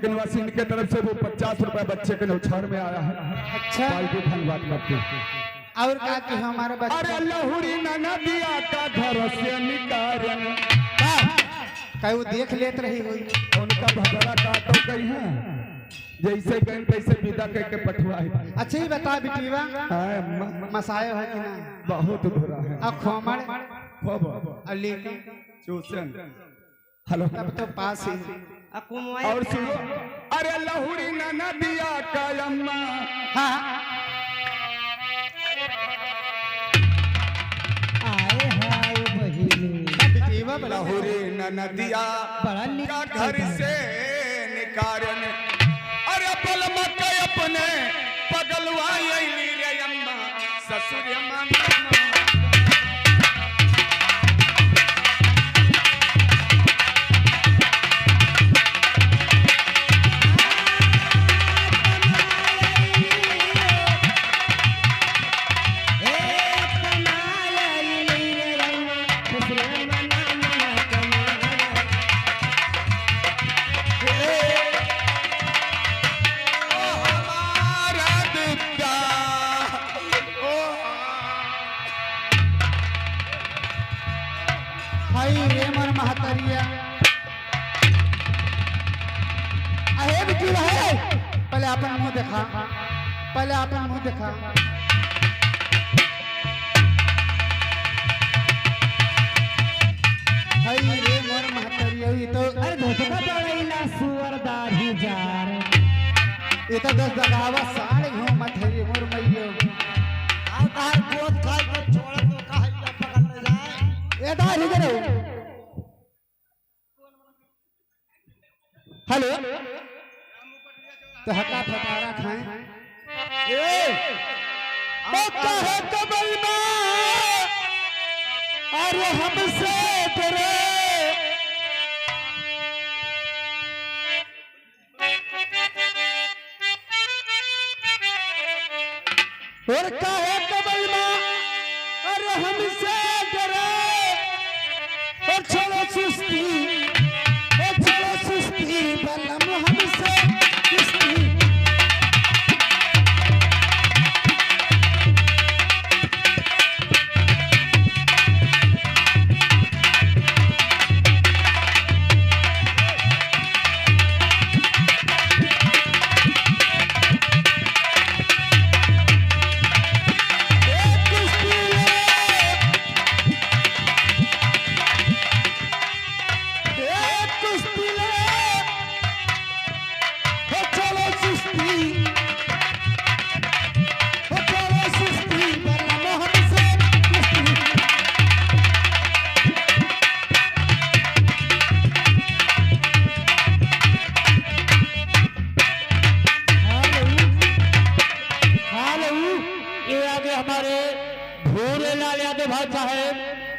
के निवासी इनके तरफ से वो 50 रुपए बच्चे के न्यौछावर में आया है। अच्छा पार्टी धन्यवाद करते हैं। और का कि हमारे बच्चे अरे लहुरी ना दिया का घर से निकारन कहीं वो देख लेत रही हुई उनका भगड़ा काटो कहीं है जैसे कहीं कैसे विदा करके पठवाई। अच्छा ही बता बिटिवा मसायो है कि ना बहुत बुरा है। अब खोमड़ खूब अली चूसन हेलो तब तो पास ही और सुनो अरे लहुरी ना दिया का अम्मा हाँ आए हाय बहिनी बिटिवा बड़ा लहुरी ना दिया बड़ा का घर से निकारन अरे पलमा के अपने पगलवाई रे अम्मा ससुर मामा हाय रे मन महतरिया अरे बिटिवा है पहले अपन मुंह देखा पहले अपन मुंह देखा हाय रे मन महतरिया ये तो अरे धोखा पड़ेला सुअर दाढ़ी जार ये तो 10 दगावा साड़ घूमत है ये मोर मैयो आ तार गोद खाई के छोड़ के काहे पकड़ ले जाए ए दाढ़ी करो हेलो तो हका फटारा खाएं है कबल में अरे हमसे डरे और काहे कबल में अरे हमसे डरे और छोड़ो सुस्ती बलम हमसे सुस्ती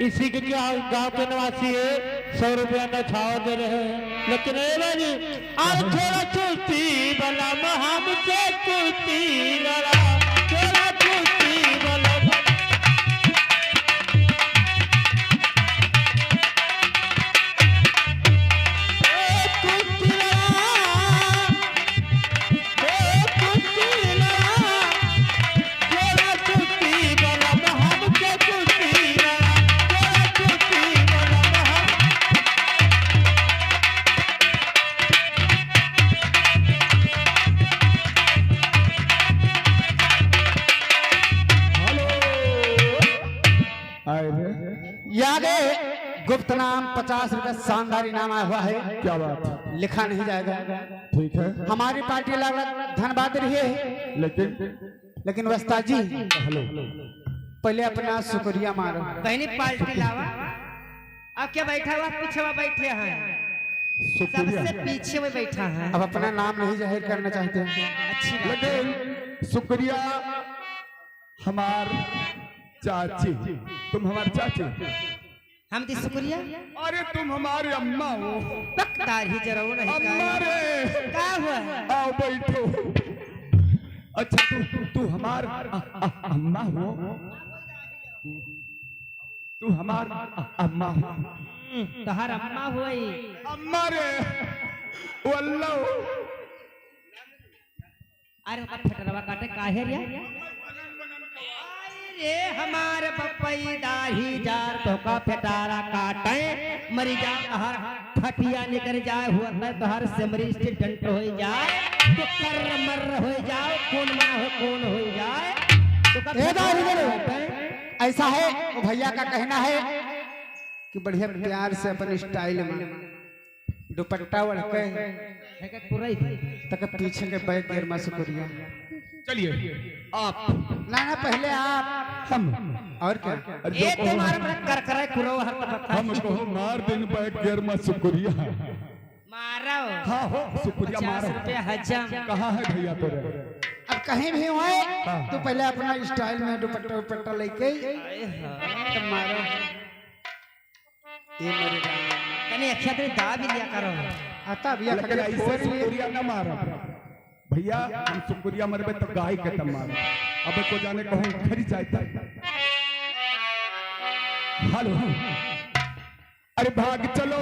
इसी के गांव के निवासी है 100 रुपया न्यौछावर दे रहे हैं लेकिन बाजी आज थोड़ा चुस्ती बला हमसे कुश्ती लड़ा थोड़ा चुस्ती बला गुप्त नाम 50 रुपए शानदार इनाम आया हुआ है। क्या बात है, लिखा नहीं जाएगा। ठीक है। हमारी पार्टी लगभग धन्यवाद रही है, लेकिन वस्ताद जी हेलो पहले अपना शुक्रिया मारो। बहनी पार्टी लावा। अब क्या बैठा हुआ पीछे में बैठे हैं, सबसे पीछे में बैठा है। अब अपना नाम नहीं जाहिर करना चाहते हैं। अच्छी बात है। लेकिन शुक्रिया हमार चाची, तुम हमारे चाची, हम दी शुक्रिया। अरे तुम हमारे अम्मा हो। पकदार ही जरूर नहीं अम्मा रे, क्या हुआ? आओ बैठो। अच्छा तू हमार अम्मा हो, तू हमार अम्मा हो। तोहर अम्मा हुई। अम्मा रे, वो अल्लाह अरे ओका फटरवा काटे काहे रे रे हमारे पपई दाही जार तो का फटारा काटे मरी जा हर फटिया निकल जाए हुआ है तो हर सिमरी से डंट हो जाए तो कर मर हो जाए कौन मना हो कौन हो जाए तो का ए दारी ऐसा है वो भैया का कहना है कि बढ़िया प्यार से अपन स्टाइल में दुपट्टा ओढ़ के पूरा ही तक पीछे के बैग गिर में शुक्रिया चलिए आप ना पहले आप हम और क्या अरे ए जो तुम्हारे बड़ा कर करे कुरो हर तक हमको मार दिन बैठ गिर में शुक्रिया मारो हाँ हो शुक्रिया 50 मारो रुपया हजम कहाँ है भैया तेरे अब कहीं भी होए तो पहले अपना स्टाइल में दुपट्टा दुपट्टा लेके तब मारो ये मेरे कने अच्छा तेरे दा भी लिया करो आता भैया लेकिन ऐसे शुक्रिया न मारो भैया हम शुक्रिया मरबे तो गाय के तब मारो अब को जाने कहूँ खरी जाता हेलो अरे भाग चलो